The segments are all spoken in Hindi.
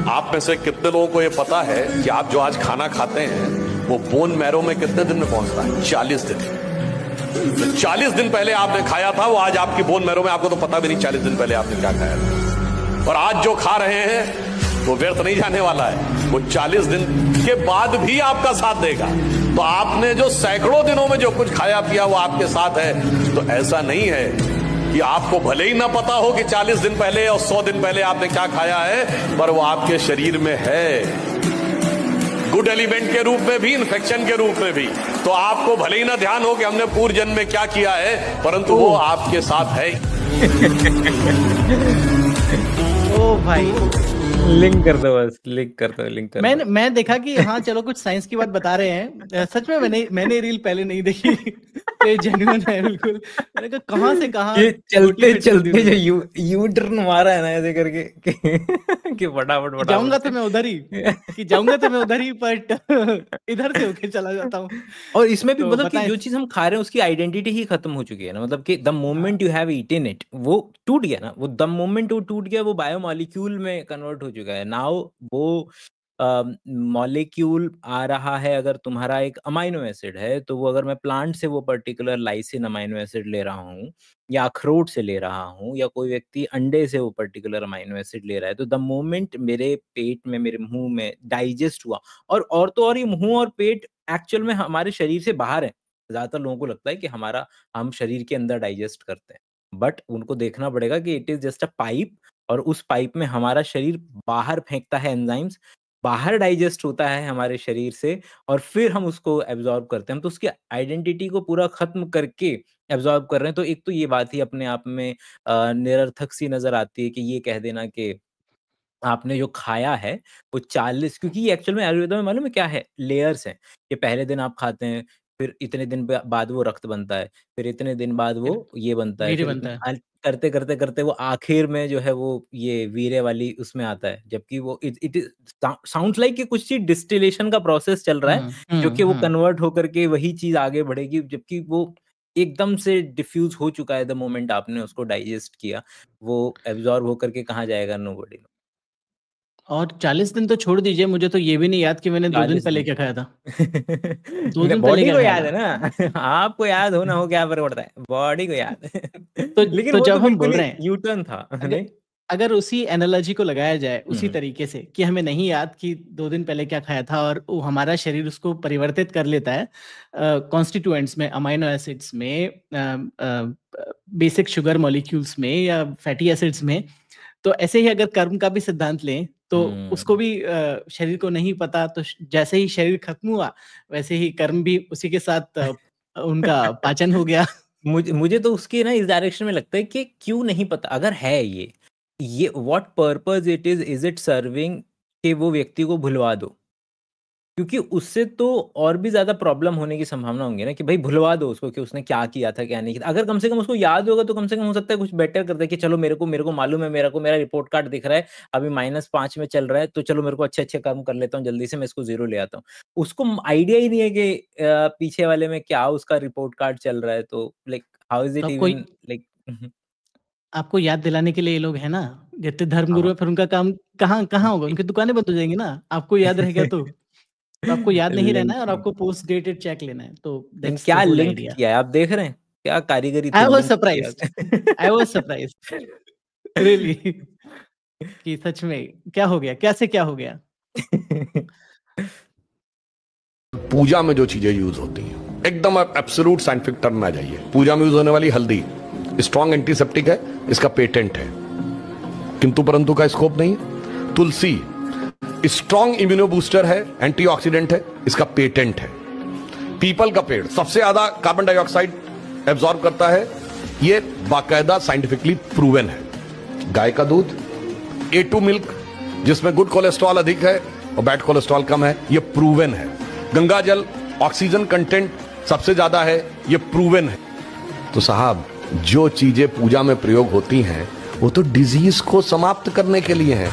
आप में से कितने लोगों को ये पता है कि आप जो आज खाना खाते हैं वो बोन मैरो में कितने दिन में पहुंचता है? 40 दिन। तो 40 दिन पहले आपने खाया था वो आज आपकी बोन मैरो में, आपको तो पता भी नहीं 40 दिन पहले आपने क्या खाया था। और आज जो खा रहे हैं वो व्यर्थ नहीं जाने वाला है, वो 40 दिन के बाद भी आपका साथ देगा। तो आपने जो सैकड़ों दिनों में जो कुछ खाया पिया वो आपके साथ है। तो ऐसा नहीं है कि आपको भले ही ना पता हो कि 40 दिन पहले और 100 दिन पहले आपने क्या खाया है, पर वो आपके शरीर में है, गुड एलिमेंट के रूप में भी, इन्फेक्शन के रूप में भी। तो आपको भले ही ना ध्यान हो कि हमने पूर्व जन्म में क्या किया है, परंतु वो आपके साथ है। ओ भाई, लिंक कर दो, बस लिंक कर दो। मैं देखा कि हाँ चलो कुछ साइंस की बात बता रहे हैं। सच में मैंने रील पहले नहीं देखी। तो ये जेन्युइन है बिल्कुल। मैंने कहा कहाँ से कहाँ ये चलते चलते जो यू टर्न मारा है ना ऐसे करके कि फटाफट जाऊंगा तो मैं उधर ही बट इधर से होके चला जाता हूँ। और इसमें भी तो मतलब कि जो चीज हम खा रहे हैं उसकी आइडेंटिटी ही खत्म हो चुकी है ना, मतलब कि the moment you have eaten it वो टूट गया ना, वो द मोमेंट वो टूट गया वो बायोमॉलिक्यूल में कन्वर्ट हो चुका है। नाउ वो मॉलिक्यूल आ रहा है, अगर तुम्हारा एक अमाइनो एसिड है तो वो अगर मैं प्लांट से वो पर्टिकुलर लाइसिन अमाइनो एसिड ले रहा हूँ या अखरोट से ले रहा हूँ या कोई व्यक्ति अंडे से वो पर्टिकुलर अमाइनो एसिड ले रहा है, तो द मोमेंट मेरे पेट में, मेरे मुंह में डाइजेस्ट हुआ, और तो और ये मुंह और पेट एक्चुअल में हमारे शरीर से बाहर है। ज्यादातर लोगों को लगता है कि हम शरीर के अंदर डाइजेस्ट करते हैं, बट उनको देखना पड़ेगा कि it is just a pipe, और उस पाइप में हमारा शरीर बाहर फेंकता है एंजाइम्स, बाहर डाइजेस्ट होता है हमारे शरीर से, और फिर हम उसको एब्जॉर्ब करते हैं। हम तो उसकी आइडेंटिटी को पूरा खत्म करके एब्जॉर्ब कर रहे हैं। तो एक तो ये बात ही अपने आप में निरर्थक सी नजर आती है कि ये कह देना कि आपने जो खाया है वो 40, क्योंकि ये एक्चुअल में आयुर्वेदा में मालूम है क्या है, लेयर्स हैं। ये पहले दिन आप खाते हैं, फिर इतने दिन बाद वो रक्त बनता है, फिर इतने दिन बाद वो ये बनता है, वीर्य फिर बनता है। करते करते करते वो आखिर में जो है वो ये वीर्य वाली उसमें आता है, जबकि वो इट साउंड्स लाइक कि कुछ चीज डिस्टिलेशन का प्रोसेस चल रहा है, जो कि वो कन्वर्ट होकर के वही चीज आगे बढ़ेगी, जबकि वो एकदम से डिफ्यूज हो चुका है द मोमेंट आपने उसको डाइजेस्ट किया। वो एब्जॉर्ब होकर के कहाँ जाएगा, नोबडी। और 40 दिन तो छोड़ दीजिए, मुझे तो ये भी नहीं याद कि मैंने 2 दिन पहले क्या खाया था। 2 दिन पहले बॉडी क्या को खाया याद था? है ना। आपको याद हो ना हो क्या फर्क पड़ता है, बॉडी को याद है। लेकिन तो वो जब तो हम बोल बिल्कुल रहे हैं, यू टर्न था। अगर उसी एनालॉजी को लगाया जाए उसी तरीके से कि हमें नहीं याद कि 2 दिन पहले क्या खाया था, और वो हमारा शरीर उसको परिवर्तित कर लेता है कॉन्स्टिट्यूएंट्स में, अमाइनो एसिड्स में, बेसिक शुगर मॉलिक्यूल्स में या फैटी एसिड्स में। तो ऐसे ही अगर कर्म का भी सिद्धांत लें तो उसको भी शरीर को नहीं पता, तो जैसे ही शरीर खत्म हुआ वैसे ही कर्म भी उसी के साथ उनका पाचन हो गया। मुझे तो उसके ना इस डायरेक्शन में लगता है कि क्यों नहीं पता, अगर है ये what purpose is it serving, कि वो व्यक्ति को भुलवा दो, क्योंकि उससे तो और भी ज्यादा प्रॉब्लम होने की संभावना होंगी ना, कि भाई भुलवा दो उसको कि उसने क्या किया था क्या नहीं किया। अगर कम से कम उसको याद होगा तो कम से कम हो सकता है कुछ बेटर कर दे, कि चलो मेरे को मालूम है, मेरा रिपोर्ट कार्ड दिख रहा है अभी -5 में चल रहा है, तो चलो मेरे को अच्छे कर्म कर लेता हूँ, जल्दी से मैं इसको 0 ले आता हूँ। उसको आइडिया ही नहीं है कि पीछे वाले में क्या उसका रिपोर्ट कार्ड चल रहा है, तो like how is it even like. आपको याद दिलाने के लिए ये लोग है ना, जितने धर्मगुरु है, फिर उनका काम कहाँ होगा, उनकी दुकानें बंद हो जाएंगी ना। आपको याद रहेगा तो आपको याद नहीं रहना है, और आपको पोस्ट डेटेड चेक लेना है। तो दैट्स द क्या होल लिंक आइडिया। किया है आप देख रहे हैं, क्या कारीगरी थी, आई वाज लिंक किया। सरप्राइज्ड रियली कि सच में क्या हो गया, कैसे क्या हो गया। पूजा में जो चीजें यूज होती हैं, एकदम एब्सोल्यूट साइंटिफिक टर्म में आ जाइए। पूजा में यूज होने वाली हल्दी स्ट्रॉन्ग एंटीसेप्टिक है, इसका पेटेंट है, किंतु परंतु का स्कोप नहीं है। तुलसी स्ट्रॉन्ग इम्यूनो बूस्टर है, एंटीऑक्सीडेंट है, इसका पेटेंट है। पीपल का पेड़ सबसे ज्यादा कार्बन डाइऑक्साइड एब्जॉर्ब करता है, यह बाकायदा साइंटिफिकली प्रूवन है। गाय का दूध, A2 मिल्क, जिसमें गुड कोलेस्ट्रॉल अधिक है और बैड कोलेस्ट्रॉल कम है, यह प्रूवन है। गंगा जल ऑक्सीजन कंटेंट सबसे ज्यादा है, यह प्रूवन है। तो साहब, जो चीजें पूजा में प्रयोग होती हैं वो तो डिजीज को समाप्त करने के लिए है।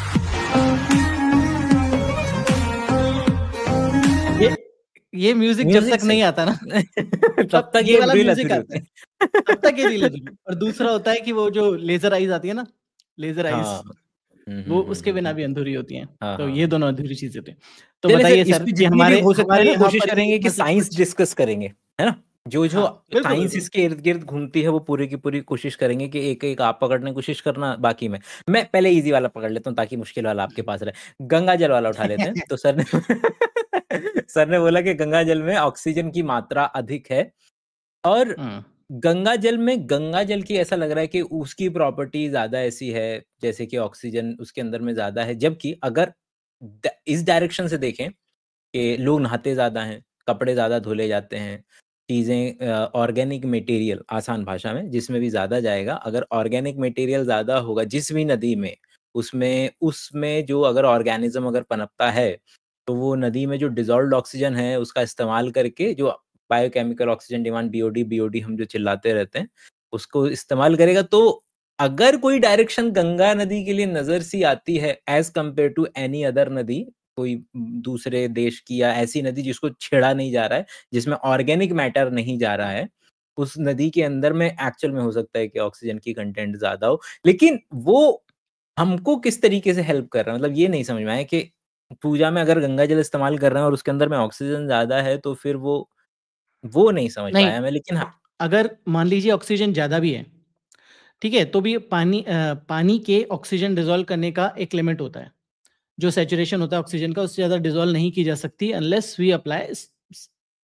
ये म्यूजिक जब तक नहीं आता ना तब तक ये वाला म्यूजिक आता है, तब तक ये रील। और दूसरा होता है कि वो जो लेजर आइज आती है ना, लेजर आइज, वो उसके बिना भी अधूरी होती हैं। हाँ, तो हाँ, ये हाँ। दोनों अधूरी चीजें होती हैं। तो चलिए सर, बताइए इस सर पे कि जितनी भी हो सकता है ना, यहाँ कोशिश पर करेंगे कि मतलब साइंस कुछ डिस्कस करेंगे, है ना? जो हाँ, बिल्कुल, साइंस बिल्कुल। इसके इर्द-गिर्द घूमती है, वो पूरी की पूरी कोशिश करेंगे कि एक-एक आप पकड़ने की कोशिश करना, बाकी मैं पहले ईज़ी वाला पकड़ लेता हूँ ताकि मुश्किल वाला आपके पास रहे। गंगा जल वाला उठा लेते हैं। तो सर ने सर ने बोला कि गंगा जल में ऑक्सीजन की मात्रा अधिक है और हुँ, गंगा जल की ऐसा लग रहा है कि उसकी प्रॉपर्टी ज़्यादा ऐसी है, जैसे कि ऑक्सीजन उसके अंदर में ज़्यादा है। जबकि अगर इस डायरेक्शन से देखें कि लोग नहाते ज़्यादा हैं, कपड़े ज़्यादा धुले जाते हैं, चीज़ें ऑर्गेनिक मटेरियल आसान भाषा में जिसमें भी ज़्यादा जाएगा, अगर ऑर्गेनिक मटेरियल ज़्यादा होगा जिस भी नदी में, उसमें जो अगर ऑर्गेनिज़्म अगर पनपता है, तो वो नदी में जो डिज़ॉल्व्ड ऑक्सीजन है, उसका इस्तेमाल करके जो biochemical oxygen demand BOD, BOD हम जो चिल्लाते रहते हैं, उसको इस्तेमाल करेगा। तो अगर कोई डायरेक्शन गंगा नदी के लिए नज़र सी आती है as compare to any other नदी, कोई दूसरे देश की या ऐसी नदी जिसको छेड़ा नहीं जा रहा है, जिसमें ऑर्गेनिक मैटर नहीं जा रहा है, उस नदी के अंदर में एक्चुअल में हो सकता है कि ऑक्सीजन की कंटेंट ज़्यादा हो। लेकिन वो हमको किस तरीके से हेल्प कर रहा है? मतलब ये नहीं समझ में आया कि पूजा में अगर गंगा जल इस्तेमाल कर रहे हैं और उसके अंदर में ऑक्सीजन ज़्यादा है, तो फिर वो नहीं समझ नहीं, पाया मैं। लेकिन हाँ, अगर मान लीजिए ऑक्सीजन ज़्यादा भी है, ठीक है? तो भी पानी के ऑक्सीजन डिसॉल्व करने का एक लिमिट होता है। जो सैचुरेशन होता है ऑक्सीजन का, उससे ज़्यादा डिसॉल्व नहीं की जा सकती unless we apply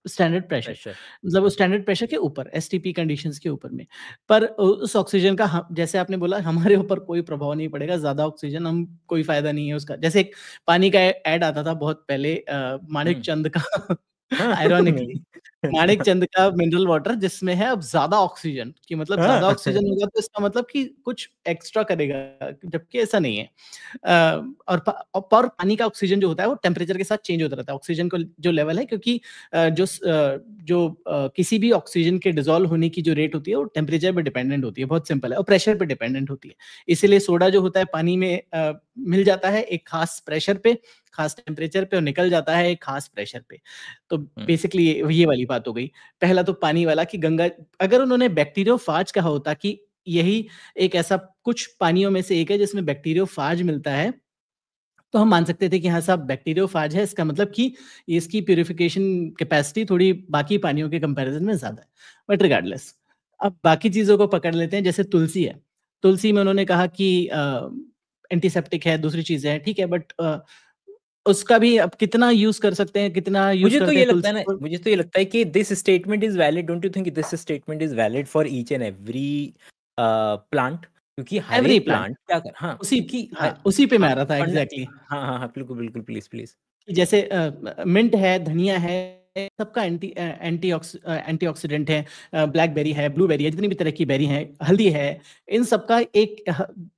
standard pressure. Pressure. मतलब वो स्टैंडर्ड प्रेशर के ऊपर, एसटीपी कंडीशंस के ऊपर में। पर उस ऑक्सीजन का जैसे आपने बोला हमारे ऊपर कोई प्रभाव नहीं पड़ेगा, ज़्यादा ऑक्सीजन हम कोई फ़ायदा नहीं है उसका। जैसे एक पानी का ऐड आता था बहुत पहले माणिक हुँ। चंद का हाँ, आयरॉनिकली नहीं। माणिक चंद का मिनरल वाटर जिसमें है अब ज़्यादा ऑक्सीजन कि मतलब हाँ। ज़्यादा ऑक्सीजन होगा तो इसका मतलब कि कुछ एक्स्ट्रा करेगा, जबकि ऐसा नहीं है। और पर पानी का ऑक्सीजन जो होता है वो टेम्परेचर के साथ चेंज होता रहता है। ऑक्सीजन का जो लेवल है क्योंकि किसी भी ऑक्सीजन के डिसॉल्व होने की जो रेट होती है वो टेम्परेचर पे डिपेंडेंट होती है, बहुत सिंपल है और प्रेशर पे डिपेंडेंट होती है। इसीलिए सोडा जो होता है पानी में मिल जाता है एक खास प्रेशर पे, खास टेम्परेचर पे और निकल जाता है एक खास प्रेशर पे। तो हुँ। बेसिकली ये वाली बात हो गई। पहला तो पानी वाला कि गंगा अगर उन्होंने बैक्टीरियोफाज कहा होता कि यही एक ऐसा कुछ पानियों में से एक है जिसमें बैक्टीरियोफाज मिलता है, तो हम मान सकते थे कि हाँ साहब बैक्टीरियोफाज है, इसका मतलब कि इसकी प्यूरिफिकेशन कैपेसिटी थोड़ी बाकी पानियों के कंपैरिजन में ज़्यादा है। बट रिगार्डलेस अब बाकी चीज़ों को पकड़ लेते हैं, जैसे तुलसी है। तुलसी में उन्होंने कहा कि एंटीसेप्टिक है, दूसरी चीज़ें हैं, ठीक है बट उसका भी अब कितना यूज़ कर सकते हैं, कितना यूज़ मुझे तो करते ये हैं लगता है तुलसी ना, को? मुझे तो ये लगता है कि this statement is valid, don't you think this statement is valid for each and every plant? क्योंकि हर एवरी एक प्लांट प्लांट क्या कर हाँ, उसी क्योंकि हाँ, उसी पे मैं हाँ, आ रहा था फंड एग्ज़ैक्टली। हाँ, हाँ, हाँ, बिल्कुल, बिल्कुल, प्लीज़, प्लीज़। कि जैसे मिंट है, धनिया है, सबका एंटीऑक्सीडेंट है, ब्लैकबेरी है, ब्लूबेरी है, जितनी भी तरह की बेरी हैं, हल्दी है, इन सबका एक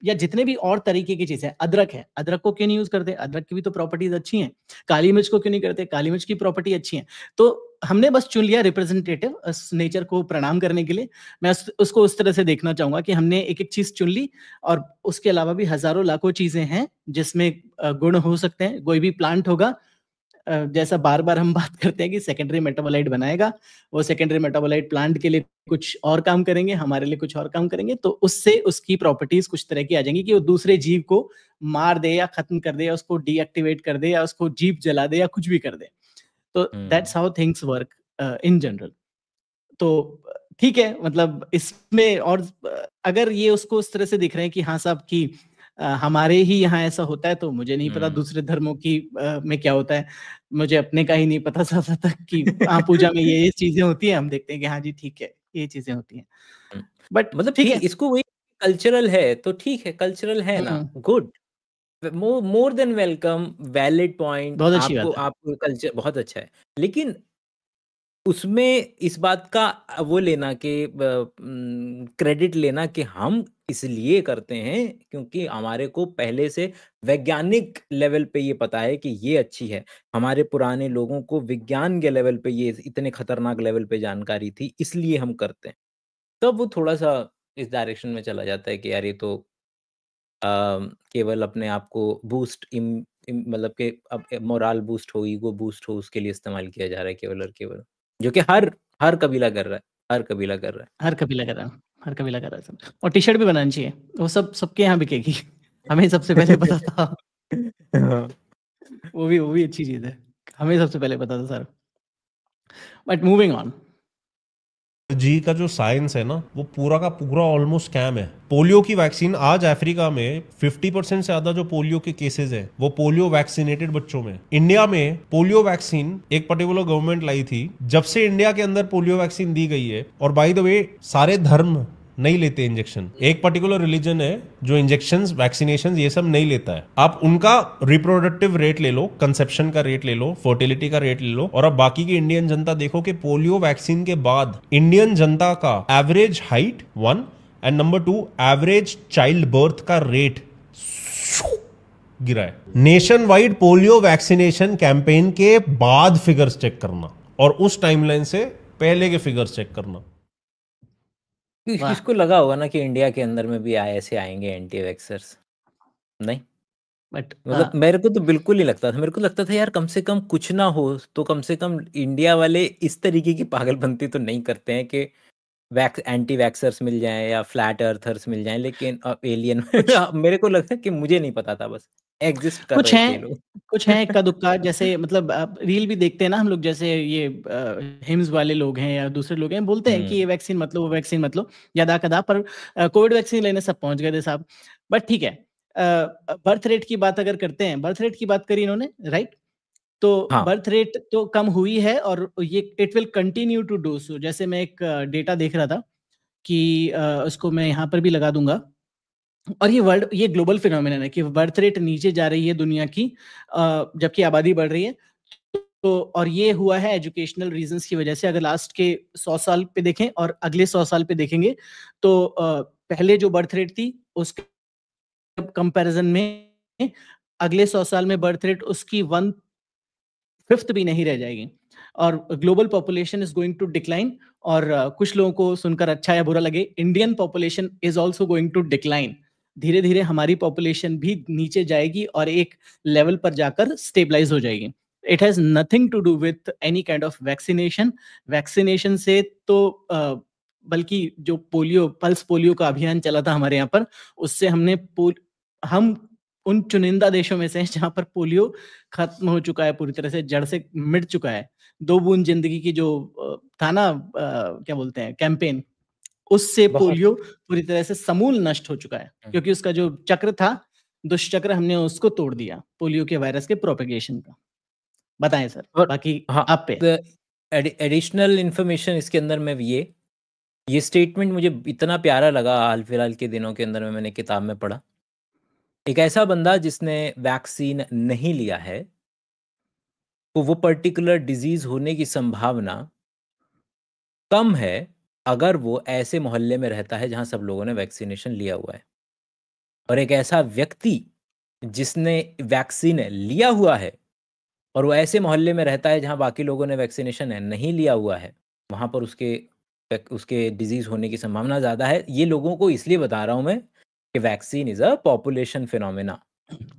या जितने भी और तरीके की चीज़ें हैं, अदरक है, अदरक को क्यों नहीं यूज़ करते? अदरक की भी तो प्रॉपर्टीज़ अच्छी हैं। काली मिर्च को क्यों नहीं करते? काली मिर्च की प्रॉपर्टी अच्छी है। तो हमने बस चुन लिया रिप्रेजेंटेटिव उस नेचर को प्रणाम करने के लिए। मैं उसको उस तरह से देखना चाहूँगा कि हमने एक-एक चीज़ चुन ली और उसके अलावा भी हज़ारों लाखों चीज़ें हैं जिसमें गुण हो सकते हैं। कोई भी प्लांट होगा जैसा बार-बार हम बात करते हैं कि सेकेंडरी मेटाबोलाइट बनाएगा, वो सेकेंडरी मेटाबोलाइट प्लांट के लिए कुछ और काम करेंगे, हमारे लिए कुछ और काम करेंगे, तो उससे उसकी प्रॉपर्टीज़ कुछ तरह की आ जाएँगी कि वो दूसरे जीव को मार दे या खत्म कर दे या उसको डीएक्टिवेट कर दे या उसको जीभ जला दे या कुछ भी कर दे। तो हुँ। That's how things work in general. तो ठीक है मतलब इसमें और अगर ये उसको उस तरह से दिख रहे हैं कि हाँ साहब कि हमारे ही यहाँ ऐसा होता है तो मुझे नहीं पता हुँ। दूसरे धर्मों की में क्या होता है। मुझे अपने का ही नहीं पता ज़्यादातर कि हाँ, पूजा में ये चीज़ें होती हैं, हम देखते हैं कि हाँ जी, ठीक है, ये चीज़ें होती हैं। हुँ। बट मतलब ठीक ठीक, है। इसको वही कल्चरल है, तो ठीक है, कल्चरल है ना, हुँ, good. More than welcome, valid point, बहुत अच्छी आपको बात है। आपको कल्चर बहुत अच्छा है। लेकिन उसमें इस बात का वो लेना कि क्रेडिट लेना कि हम इसलिए करते हैं क्योंकि हमारे को पहले से वैज्ञानिक लेवल पे ये पता है कि ये अच्छी है। हमारे पुराने लोगों को विज्ञान के लेवल पे ये इतने खतरनाक लेवल पे जानकारी थी, इसलिए हम करते हैं। तब वो थोड़ा-सा इस डायरेक्शन में चला जाता है कि यार ये तो केवल अपने आप को बूस्ट इम इम मतलब कि अब मोरल बूस्ट हो, ईगो बूस्ट हो, उसके लिए इस्तेमाल किया जा रहा है केवल और केवल। जो कि हर कबीला कर रहा है, हर कबीला कर रहा है। हर कबीला कर रहा है, हर कबीला कर रहा है सब और टी-शर्ट भी बनानी चाहिए, वो सब सबके यहाँ बिकेगी। हमें सबसे पहले पता था। हाँ। वो भी अच्छी चीज है, हमें सबसे पहले पता था सर। बट मूविंग ऑन, जी का जो साइंस है ना वो पूरा का पूरा ऑलमोस्ट स्कैम है। पोलियो की वैक्सीन आज अफ्रीका में 50% से ज्यादा जो पोलियो के केसेस है वो पोलियो वैक्सीनेटेड बच्चों में। इंडिया में पोलियो वैक्सीन एक पर्टिकुलर गवर्नमेंट लाई थी। जब से इंडिया के अंदर पोलियो वैक्सीन दी गई है, और बाय द वे सारे धर्म नहीं लेते इंजेक्शन, एक पर्टिकुलर रिलीजन है जो इंजेक्शंस वैक्सीनेशन ये सब नहीं लेता है। आप उनका रिप्रोडक्टिव रेट ले लो, कंसेप्शन का रेट ले लो, फर्टिलिटी का रेट ले लो, और अब बाकी की इंडियन जनता देखो कि पोलियो वैक्सीन के बाद इंडियन जनता का average height 1 and number 2 average child birth का रेट गिरा है। Nation wide polio vaccination campaign के बाद फिगर्स चेक करना और उस टाइमलाइन से पहले के फिगर्स चेक करना। वाह। किसको लगा होगा ना कि इंडिया के अंदर में भी ऐसे आएंगे एंटी वैक्सर्स? नहीं, बट मतलब मेरे को तो बिल्कुल नहीं लगता था। मेरे को लगता था यार कम से कम कुछ ना हो तो कम से कम इंडिया वाले इस तरीके की पागलपंती तो नहीं करते हैं कि एंटी वैक्सर्स मिल जाएं या फ्लैट अर्थर्स मिल जाएं, लेकिन एलियन मेरे को लगता है कि मुझे नहीं पता था, बस एग्जिस्ट कर कुछ रहे थे ये हैं, लोग। कुछ हैं इक्का दुक्का, जैसे मतलब आप रील भी देखते हैं ना हम लोग, जैसे ये हिम्स वाले लोग हैं या दूसरे लोग हैं, बोलते हैं कि ये वैक्सीन मत लो, वो वैक्सीन मत लो, यदा कदा, पर कोविड वैक्सीन लेने सब पहुंच गए थे साहब। बट ठीक है, बर्थ रेट की बात अगर करते हैं, बर्थ रेट की बात करी इन्होंने, राइट? तो हाँ। बर्थ रेट तो कम हुई है और ये it will continue to do so. जैसे मैं एक डेटा देख रहा था कि उसको मैं यहाँ पर भी लगा दूंगा, और ये ग्लोबल फिनोमिनन है कि बर्थ रेट नीचे जा रही है दुनिया की, जबकि आबादी बढ़ रही है। तो और ये हुआ है एजुकेशनल रीजंस की वजह से। अगर लास्ट के 100 साल पे देखें और अगले 100 साल पे देखेंगे तो पहले जो बर्थ रेट थी उसके कंपैरिजन में अगले 100 साल में बर्थ रेट उसकी 1/5 भी नहीं रह जाएगी, और global population is going to decline. और कुछ लोगों को सुनकर अच्छा या बुरा लगे, Indian population is also going to decline. धीरे धीरे हमारी पॉपुलेशन भी नीचे जाएगी और एक लेवल पर जाकर स्टेबलाइज हो जाएगी। It has nothing to do with any kind of vaccination. Vaccination से तो बल्कि जो पोलियो, पल्स पोलियो का अभियान चला था हमारे यहाँ पर, उससे हम उन चुनिंदा देशों में से हैं जहां पर पोलियो खत्म हो चुका है, पूरी तरह से जड़ से मिट चुका है। 2 बूंद जिंदगी की जो था ना, क्या बोलते हैं, कैंपेन, उससे बहुत। पोलियो पूरी तरह से समूल नष्ट हो चुका है, क्योंकि उसका जो चक्र था, दुष्चक्र, हमने उसको तोड़ दिया पोलियो के वायरस के प्रोपेगेशन का। बताएं सर, और बाकी हाँ, आप पे। एडिशनल इंफॉर्मेशन इसके अंदर में ये स्टेटमेंट मुझे इतना प्यारा लगा हाल फिलहाल के दिनों के अंदर में मैंने किताब में पढ़ा। एक ऐसा बंदा जिसने वैक्सीन नहीं लिया है तो वो पर्टिकुलर डिजीज होने की संभावना कम है अगर वो ऐसे मोहल्ले में रहता है जहां सब लोगों ने वैक्सीनेशन लिया हुआ है। और एक ऐसा व्यक्ति जिसने वैक्सीन लिया हुआ है और वो ऐसे मोहल्ले में रहता है जहां बाकी लोगों ने वैक्सीनेशन नहीं लिया हुआ है, वहां पर उसके डिजीज होने की संभावना ज़्यादा है। ये लोगों को इसलिए बता रहा हूं मैं कि vaccine is a population phenomena.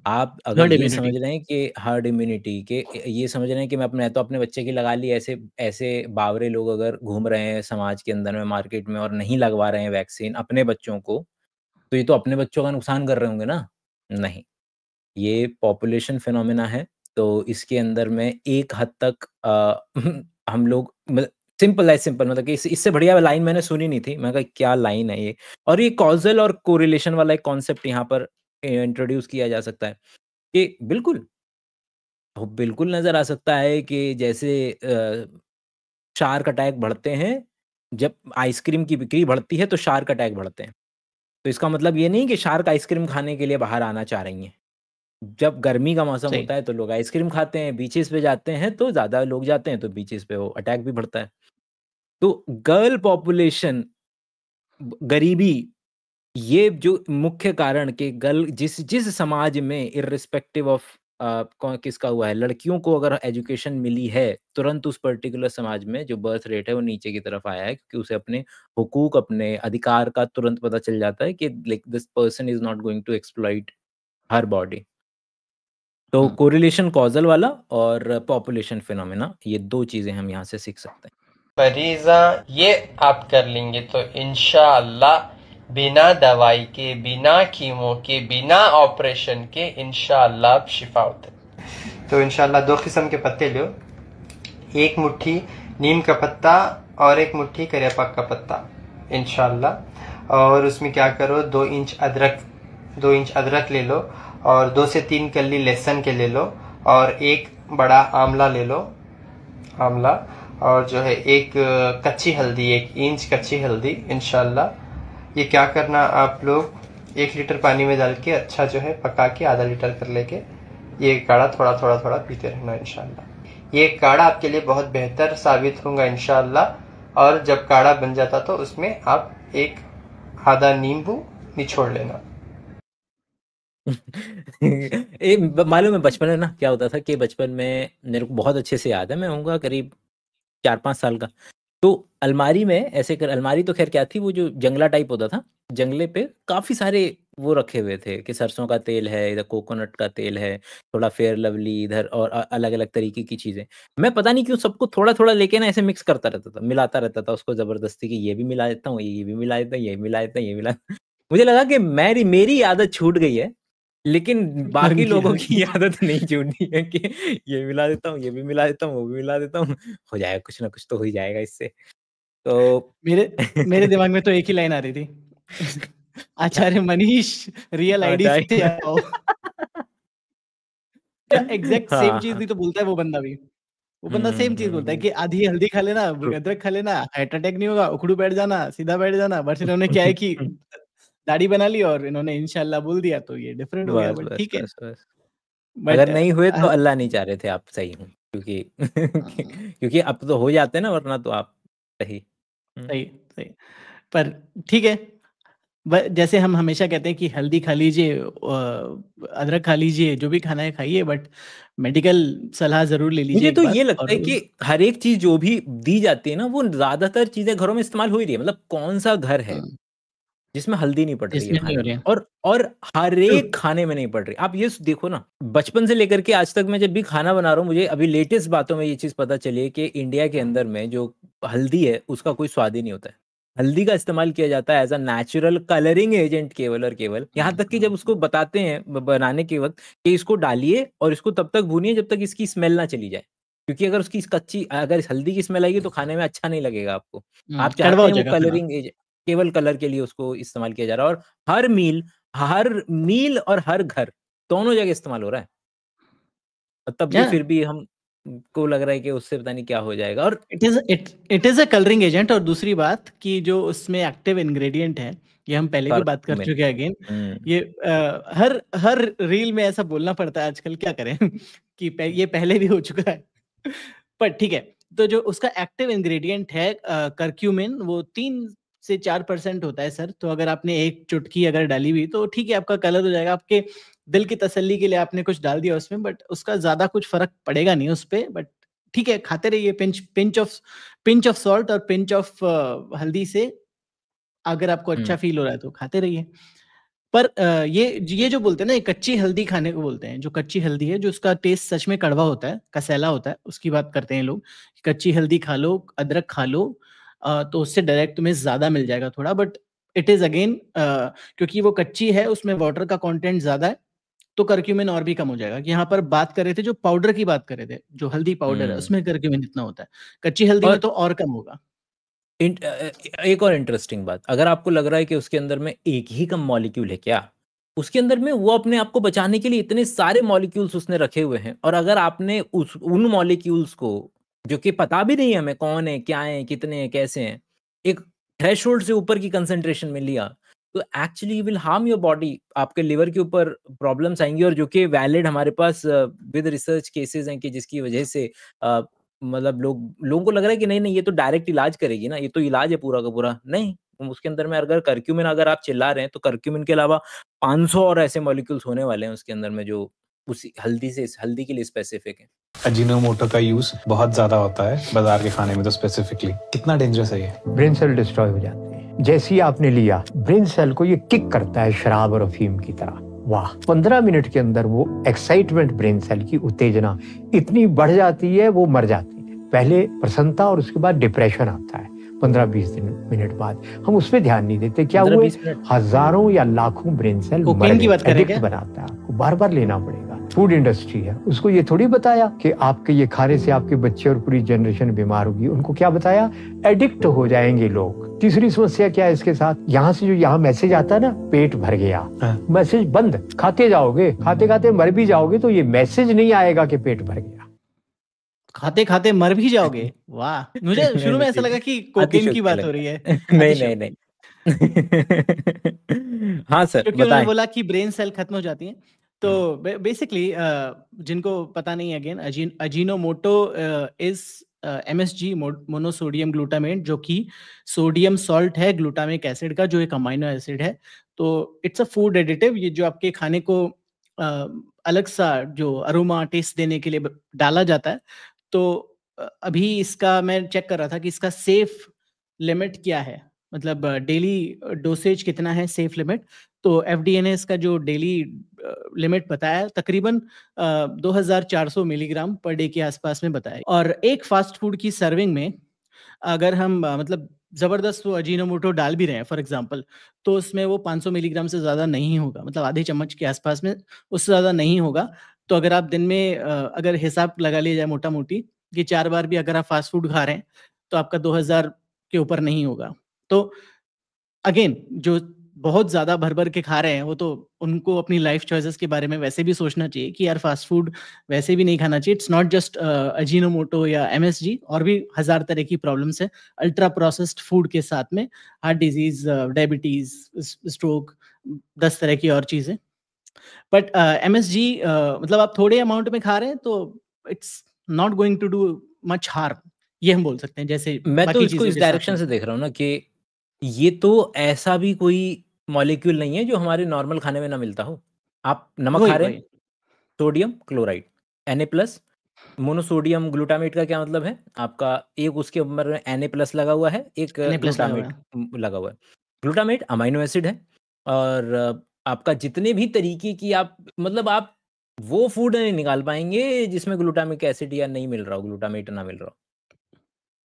आप अगर हर्ड ये इम्यूनिटी। समझ रहे हैं कि हर्ड इम्यूनिटी के, ये समझ रहे हैं कि मैं तो अपने बच्चे की लगा ली, ऐसे ऐसे बावरे लोग अगर घूम रहे हैं समाज के अंदर में, मार्केट में, और नहीं लगवा रहे हैं वैक्सीन अपने बच्चों को, तो ये तो अपने बच्चों का नुकसान कर रहे होंगे ना? नहीं, ये पॉपुलेशन फिनोमेना है। तो इसके अंदर में एक हद तक हम लोग सिंपल मतलब कि इससे बढ़िया लाइन मैंने सुनी नहीं थी। मैं कहा क्या लाइन है ये। और ये कॉजल और कोरिलेशन वाला एक कॉन्सेप्ट यहाँ पर इंट्रोड्यूस किया जा सकता है कि बिल्कुल नजर आ सकता है कि जैसे शार्क अटैक बढ़ते हैं, जब आइसक्रीम की बिक्री बढ़ती है तो शार्क अटैक बढ़ते हैं। तो इसका मतलब ये नहीं कि शार्क आइसक्रीम खाने के लिए बाहर आना चाह रही हैं। जब गर्मी का मौसम सही। होता है तो लोग आइसक्रीम खाते हैं, बीचेस पे जाते हैं तो ज़्यादा लोग जाते हैं, तो बीचेस पे वो अटैक भी बढ़ता है। तो गर्ल पॉपुलेशन, गरीबी, ये जो मुख्य कारण के गर्ल जिस समाज में इर्रिस्पेक्टिव ऑफ कौन किसका हुआ है, लड़कियों को अगर एजुकेशन मिली है, तुरंत उस पर्टिकुलर समाज में जो बर्थ रेट है वो नीचे की तरफ आया है, क्योंकि उसे अपने हुकूक, अपने अधिकार का तुरंत पता चल जाता है कि like this person is not going to exploit her body. तो कोरिलेशन कॉजल वाला और पॉपुलेशन फिनोमेना, ये 2 चीजें हम यहाँ से सीख सकते हैं। फरीजा, ये आप कर लेंगे तो इंशाअल्लाह बिना दवाई के, बिना कीमो के, बिना ऑपरेशन के इंशाअल्लाह आप शिफा होते। तो इंशाअल्लाह 2 किस्म के पत्ते लो, 1 मुट्ठी नीम का पत्ता और 1 मुट्ठी करियापाक का पत्ता इंशाअल्लाह। और उसमें क्या करो, 2 इंच अदरक ले लो और 2 से 3 कली लहसुन के ले लो और 1 बड़ा आंवला ले लो, आंवला, और जो है 1 कच्ची हल्दी, 1 इंच कच्ची हल्दी इंशाअल्लाह। ये क्या करना, आप लोग 1 लीटर पानी में डाल के अच्छा जो है पका के आधा लीटर कर लेके ये काढ़ा थोड़ा पीते रहना इंशाअल्लाह। ये काढ़ा आपके लिए बहुत बेहतर साबित होगा इंशाअल्लाह। और जब काढ़ा बन जाता तो उसमें आप 1 आधा नींबू निचोड़ लेना। मालूम है बचपन में ना क्या होता था कि बचपन में मेरे को बहुत अच्छे से याद है, मैं होऊंगा करीब 4-5 साल का, तो अलमारी में ऐसे कर, अलमारी तो खैर क्या थी, वो जो जंगला टाइप होता था, जंगले पे काफी सारे वो रखे हुए थे कि सरसों का तेल है, इधर कोकोनट का तेल है, थोड़ा फेयर लवली इधर, और अलग अलग तरीके की चीजें। मैं पता नहीं क्यों सबको थोड़ा थोड़ा लेके ना ऐसे मिक्स करता रहता था, मिलाता रहता था उसको जबरदस्ती कि ये भी मिला देता हूँ, ये भी मिला देता हूँ, ये मिला देता हूँ, ये मिला। मुझे लगा कि मेरी आदत छूट गई है, लेकिन बाकी लोगों की आदत नहीं छूटनी है कि ये मिला देता हूँ, ये भी मिला देता हूँ, वो भी मिला देता हूँ, हो जाएगा कुछ ना कुछ तो हो ही जाएगा इससे। तो मेरे दिमाग में तो एक ही लाइन आ रही थी, आचार्य मनीष रियल आईडी से आओ। एग्जैक्ट सेम चीज नहीं तो बोलता है वो बंदा भी, वो बंदा सेम चीज बोलता है कि आधी हल्दी खा लेना, अदरक खा लेना, हार्ट अटैक नहीं होगा, उखड़ू बैठ जाना, सीधा बैठ जाना। बस इन्होंने क्या है कि दाढ़ी बना ली और इन्होंने इंशाल्लाह बोल दिया तो ये डिफरेंट हो गया। बट ठीक है, अगर नहीं हुए तो अल्लाह नहीं चाह रहे थे आप सही हो, क्योंकि क्योंकि अब तो हो जाते हैं ना, वरना तो आप सही सही। पर ठीक है, जैसे हम हमेशा कहते हैं कि हल्दी खा लीजिए, अदरक खा लीजिए, जो भी खाना है खाइए, बट मेडिकल सलाह जरूर ले लीजिए। मुझे तो ये लगता है कि हर एक चीज जो भी दी जाती है ना, वो ज्यादातर चीजें घरों में इस्तेमाल हो ही रही है। मतलब कौन सा घर है जिसमें हल्दी नहीं पड़ रही है खाने में, और हर एक खाने में नहीं पड़ रही। आप ये देखो ना, बचपन से लेकर के आज तक मैं जब भी खाना बना रहा हूँ, मुझे अभी लेटेस्ट बातों में ये चीज पता चली है कि इंडिया के अंदर में जो हल्दी है उसका कोई स्वाद ही नहीं होता है। हल्दी का इस्तेमाल किया जाता है as a natural colouring agent केवल और केवल। यहाँ तक कि जब उसको बताते हैं बनाने के वक्त कि इसको डालिए और इसको तब तक भूनिए जब तक इसकी स्मेल ना चली जाए, क्योंकि अगर उसकी अगर हल्दी की स्मेल आएगी तो खाने में अच्छा नहीं लगेगा आपको। आप चाहते हैं वो कलरिंग एजेंट, केवल कलर के लिए उसको इस्तेमाल किया जा रहा है, और हर मील और हर घर दोनों जगह इस्तेमाल हो रहा है। तब भी फिर भी हम को लग रहा है कि उससे पता नहीं क्या हो जाएगा। और it is a colouring agent. और दूसरी बात कि जो उसमें एक्टिव इंग्रेडिएंट है, ये हम पहले भी बात कर चुके हैं अगेन। ये हर रील में ऐसा बोलना पड़ता है आजकल, क्या करें कि ये पहले भी हो चुका है। पर ठीक है, तो जो उसका एक्टिव इंग्रेडिएंट है करक्यूमिन, वो 3 से 4% होता है सर। तो अगर आपने 1 चुटकी अगर डाली हुई तो ठीक है, आपका कलर हो जाएगा। आपके दिल की तसल्ली के लिए आपने कुछ डाल दिया उसमें, बट उसका ज्यादा कुछ फर्क पड़ेगा नहीं उस पे। बट ठीक है, खाते रहिए पिंच ऑफ सॉल्ट और पिंच ऑफ हल्दी से। अगर आपको अच्छा फील हो रहा है तो खाते रहिए। पर ये जो बोलते हैं ना, कच्ची हल्दी खाने को बोलते हैं। जो कच्ची हल्दी है, जो उसका टेस्ट सच में कड़वा होता है, कसैला होता है, उसकी बात करते हैं लोग। कच्ची हल्दी खा लो, अदरक खा लो, तो उससे डायरेक्ट तुम्हें ज्यादा मिल जाएगा थोड़ा। बट इट इज अगेन क्योंकि वो कच्ची है, उसमें वाटर का कंटेंट ज्यादा है, तो करक्यूमिन और भी कम हो जाएगा। यहाँ पर बात कर रहे थे, जो पाउडर की बात कर रहे थे, जो हल्दी पाउडर है, उसमें करक्यूमिन इतना होता है। कच्ची हल्दी में तो और कम होगा। एक और इंटरेस्टिंग बात, अगर आपको लग रहा है कि उसके अंदर में एक ही कम मॉलिक्यूल है, क्या उसके अंदर में वो अपने आप को बचाने के लिए इतने सारे मॉलिक्यूल्स उसने रखे हुए हैं। और अगर आपने उन मॉलिक्यूल्स को, जो कि पता भी नहीं है हमें कौन है, क्या है, कितने हैं, कैसे हैं, एक थ्रेशोल्ड से ऊपर की कंसंट्रेशन में लिया, तो actually will harm your body. आपके लिवर के ऊपर प्रॉब्लम्स आएंगी, और जो कि वैलिड हमारे पास विद रिसर्च केसेस हैं कि जिसकी वजह से मतलब लोगों को लग रहा है कि नहीं ये तो डायरेक्ट इलाज करेगी ना, ये तो इलाज है पूरा का पूरा। नहीं, उसके अंदर में अगर करक्यूमिन अगर आप चिल्ला रहे हैं, तो करक्यूमिन के अलावा 500 और ऐसे मॉलिक्यूल्स होने वाले हैं उसके अंदर में, जो उसी हल्दी के लिए स्पेसिफिक है। अजीनोमोटो का यूज बहुत ज्यादा होता है बाजार के खाने में, तो स्पेसिफिकली कितना डेंजरस है ये? ब्रेन सेल डिस्ट्रॉय हो जाते हैं। जैसे ही आपने लिया, ब्रेन सेल को ये किक करता है शराब और अफीम की तरह। वाह, 15 मिनट के अंदर वो एक्साइटमेंट, ब्रेन सेल की उत्तेजना इतनी बढ़ जाती है, वो मर जाती है। पहले प्रसन्नता और उसके बाद डिप्रेशन आता है। 15-20 मिनट बाद। हम उस पर ध्यान नहीं देते। क्या हुए, 15-20 मिनट हजारों या लाखों ब्रेन सेल कोकेन की बात करें एडिक्ट क्या? बनाता है, आपको बार बार लेना पड़ेगा। फूड इंडस्ट्री है, उसको ये थोड़ी बताया कि आपके ये खाने से आपके बच्चे और पूरी जनरेशन बीमार होगी। उनको क्या बताया, एडिक्ट हो जाएंगे लोग। तीसरी समस्या क्या है इसके साथ, यहाँ से जो यहाँ मैसेज आता है ना, पेट भर गया, मैसेज बंद, खाते जाओगे, खाते खाते मर भी जाओगे तो ये मैसेज नहीं आएगा कि पेट भर गया। खाते खाते मर भी जाओगे, वाह। मुझे शुरू में ऐसा लगा कि कोकेन की बात हो रही है। नहीं नहीं नहीं। हाँ सर, क्योंकि उन्होंने बताएं। बोला कि ब्रेन सेल खत्म हो जाती हैं। तो बेसिकली जिनको पता नहीं, again Ajinomoto is MSG, monosodium glutamate, जो कि सोडियम सॉल्ट है ग्लूटामिक एसिड का, जो एक अमाइनो एसिड है। तो इट्स अ फूड एडिटिव, ये जो आपके खाने को अलग सा जो अरोमा टेस्ट देने के लिए डाला जाता है। तो अभी इसका मैं चेक कर रहा था कि इसका सेफ लिमिट क्या है, मतलब डेली डोसेज कितना है सेफ लिमिट। तो FDA ने इसका जो डेली लिमिट बताया तकरीबन 2400 मिलीग्राम पर डे के आसपास में बताया। और एक फास्ट फूड की सर्विंग में अगर हम मतलब जबरदस्त वो अजीनोमोटो डाल भी रहे हैं फॉर एग्जांपल, तो उसमें वो 500 मिलीग्राम से ज़्यादा नहीं होगा, मतलब आधे चम्मच के आसपास में, उससे ज़्यादा नहीं होगा। तो अगर आप दिन में अगर हिसाब लगा लिया जाए मोटा मोटी कि 4 बार भी अगर आप फास्ट फूड खा रहे हैं तो आपका 2000 के ऊपर नहीं होगा। तो अगेन जो बहुत ज़्यादा भर-भर के खा रहे हैं, वो तो उनको अपनी लाइफ चॉइसेस के बारे में वैसे भी सोचना चाहिए कि यार फास्ट फूड वैसे भी नहीं खाना चाहिए। इट्स नॉट जस्ट अजीनोमोटो या MSG, और भी हज़ार तरह की प्रॉब्लम्स हैं अल्ट्रा प्रोसेस्ड फूड के साथ में, हार्ट डिजीज़, डायबिटीज़, स्ट्रोक, 10 तरह की और चीज़ें। बट MSG मतलब आप थोड़े अमाउंट में खा रहे हैं तो it's not going to do much harm, ये हम बोल सकते हैं, जैसे मैं तो बाकी इसको चीज़ों इस के साथ डायरेक्शन में। से देख रहा हूँ ना कि ये तो ऐसा भी कोई मॉलिक्यूल नहीं है जो हमारे नॉर्मल खाने में ना मिलता हो। आप नमक खा रहे हैं, वही। Sodium chloride, Na+, monosodium glutamate का क्या मतलब है? आपका एक उसके ऊपर में Na+ लगा हुआ है, एक Na+ लगा हुआ है। ग्लूटामेट लगा हुआ है। ग्लूटामेट अमाइनो एसिड है, और आपका जितने भी तरीके की आप मतलब आप वो फूड नहीं निकाल पाएँगे जिसमें ग्लूटामिक एसिड या नहीं मिल रहा हो, ग्लूटामेट ना मिल रहा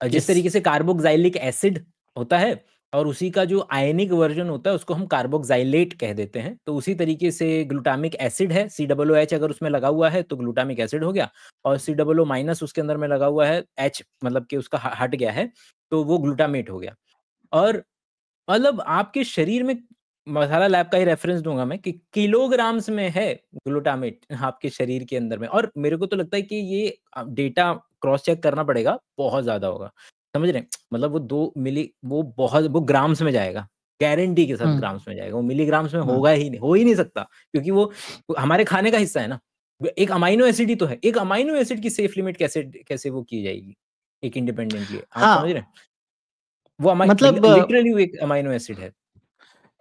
हो। जिस यस। तरीके से कार्बोक्सिलिक एसिड होता है और उसी का जो आयनिक वर्जन होता है उसको हम कार्बोक्सिलेट कह देते हैं, तो उसी तरीके से ग्लूटामिक एसिड है, COOH अगर उसमें लगा हुआ है तो ग्लूटामिक एसिड हो गया, और COO- उसके अंदर में लगा हुआ है, H मतलब कि उसका हट गया है, तो वो ग्लूटामेट हो गया। और मतलब आपके शरीर में, मसाला लैब का ही रेफरेंस दूँगा मैं, कि किलोग्राम्स में है ग्लूटामेट आपके शरीर के अंदर में, और मेरे को तो लगता है कि ये डेटा क्रॉस चेक करना पड़ेगा, बहुत ज़्यादा होगा। समझ रहे हैं? मतलब वो 2 मिली वो ग्राम्स में जाएगा, गारंटी के साथ हुँ, ग्राम्स में जाएगा, वो मिलीग्राम्स में हुँ। हो ही नहीं सकता, क्योंकि वो हमारे खाने का हिस्सा है ना। एक अमाइनो एसिड ही तो है, एक अमाइनो एसिड की सेफ लिमिट कैसे वो की जाएगी, एक इंडिपेंडेंटली, आप समझ रहे हाँ, हैं? वो मतलब लिटरली वो एक अमाइनो एसिड है।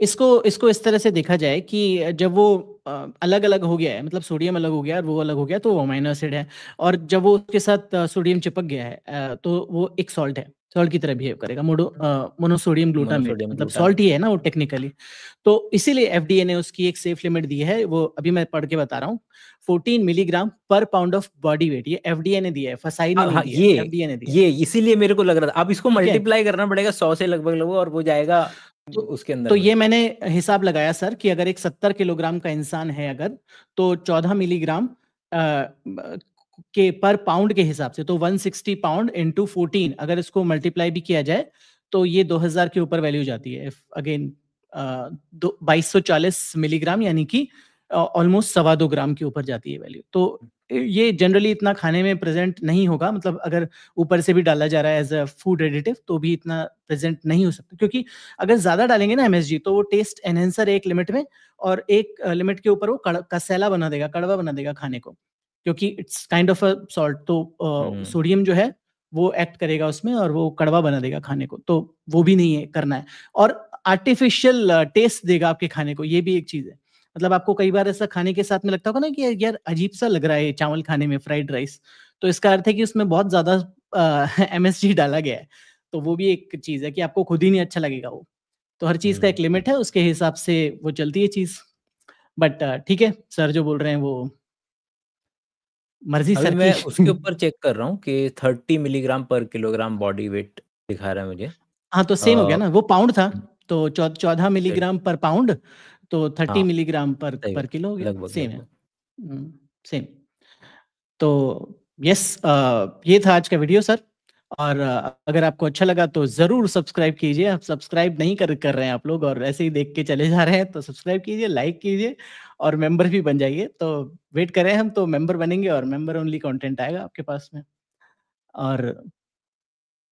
इसको इसको इस तरह से देखा जाए कि जब वो अलग-अलग हो गया है, मतलब सोडियम अलग हो गया और वो अलग हो गया, तो वो अमीनो एसिड है। और जब वो उसके साथ सोडियम चिपक गया है तो वो एक सॉल्ट है, सॉल्ट की तरह बिहेव करेगा। मोनोसोडियम ग्लूटामेट, मोनोसोडियम मतलब सॉल्ट ग्लूटामेट। ही है ना वो टेक्निकली। तो इसीलिए FDA ने उसकी एक सेफ लिमिट दी है, वो अभी मैं पढ़ के बता रहा हूँ, 14 मिलीग्राम पर पाउंड ऑफ बॉडी वेट। ये FDA ने दिया है, फसाई ने नहीं हाँ, दिया है, FDA ने दिया है। ये इसीलिए मेरे को लग रहा था। अब इसको ठीक है? मल्टीप्लाई करना पड़ेगा 100 से लगभग और वो जाएगा तो उसके अंदर तो में। ये मैंने हिसाब लगाया सर कि अगर एक 70 किलोग्राम का इंसान है अगर, तो 14 मिलीग्राम के पर पाउंड के हिसाब से, तो 160 पाउंड इंटू 14 अगर इसको मल्टीप्लाई भी किया जाए तो ये 2000 के ऊपर वैल्यू जाती है। अगेन 2240 मिलीग्राम, यानी कि ऑलमोस्ट 2.25 ग्राम के ऊपर जाती है वैल्यू। तो ये जनरली इतना खाने में प्रेजेंट नहीं होगा, मतलब अगर ऊपर से भी डाला जा रहा है एज अ फूड एडिटिव तो भी इतना प्रेजेंट नहीं हो सकता, क्योंकि अगर ज्यादा डालेंगे ना MSG तो वो टेस्ट एनहेंसर एक लिमिट में, और एक लिमिट के ऊपर वो कसैला बना देगा, कड़वा बना देगा खाने को, क्योंकि it's kind of a salt. तो सोडियम जो है वो एक्ट करेगा उसमें और वो कड़वा बना देगा खाने को, तो वो भी नहीं है करना है। और आर्टिफिशियल टेस्ट देगा आपके खाने को, ये भी एक चीज है। मतलब आपको कई बार ऐसा खाने के साथ में लगता होगा ना कि यार अजीब सा लग रहा है चावल खाने में, फ्राइड राइस, तो इसका अर्थ है कि उसमें बहुत ज्यादा MSG डाला गया है। तो वो भी एक चीज है कि आपको खुद ही नहीं अच्छा लगेगा वो। तो हर चीज का एक लिमिट है, उसके हिसाब से वो चलती है चीज। बट ठीक है, सर जो बोल रहे हैं वो मर्जी अभी सर मैं की। उसके ऊपर चेक कर रहा हूँ कि 30 मिलीग्राम पर किलोग्राम बॉडी वेट दिखा रहा है मुझे। हाँ, तो सेम हो गया ना, वो पाउंड था, तो 14 मिलीग्राम पर पाउंड, तो 30 हाँ, मिलीग्राम पर सही बात, किलो हो गया, लगभग सेम है। लगभग। सेम। तो यस, ये था आज का वीडियो सर, और अगर आपको अच्छा लगा तो ज़रूर सब्सक्राइब कीजिए। आप सब्सक्राइब नहीं कर रहे हैं आप लोग, और ऐसे ही देख के चले जा रहे हैं, तो सब्सक्राइब कीजिए, लाइक कीजिए, और मेंबर भी बन जाइए। तो वेट करें हम, तो मेंबर बनेंगे और मेंबर ओनली कंटेंट आएगा आपके पास में। और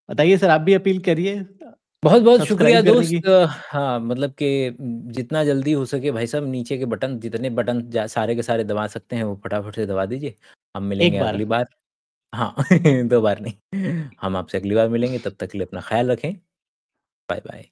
बताइए सर, आप भी अपील करिए बहुत-बहुत शुक्रिया सब्सक्राइब करने की। दोस्त। हाँ, मतलब कि जितना जल्दी हो सके भाई साहब, नीचे के बटन, जितने बटन सारे के सारे दबा सकते हैं वो फटाफट से दबा दीजिए। हम मिलेंगे एक बार। अगली बार। हाँ, 2 बार नहीं। हम आपसे अगली बार मिलेंगे, तब तक के लिए अपना ख्याल रखें। Bye bye.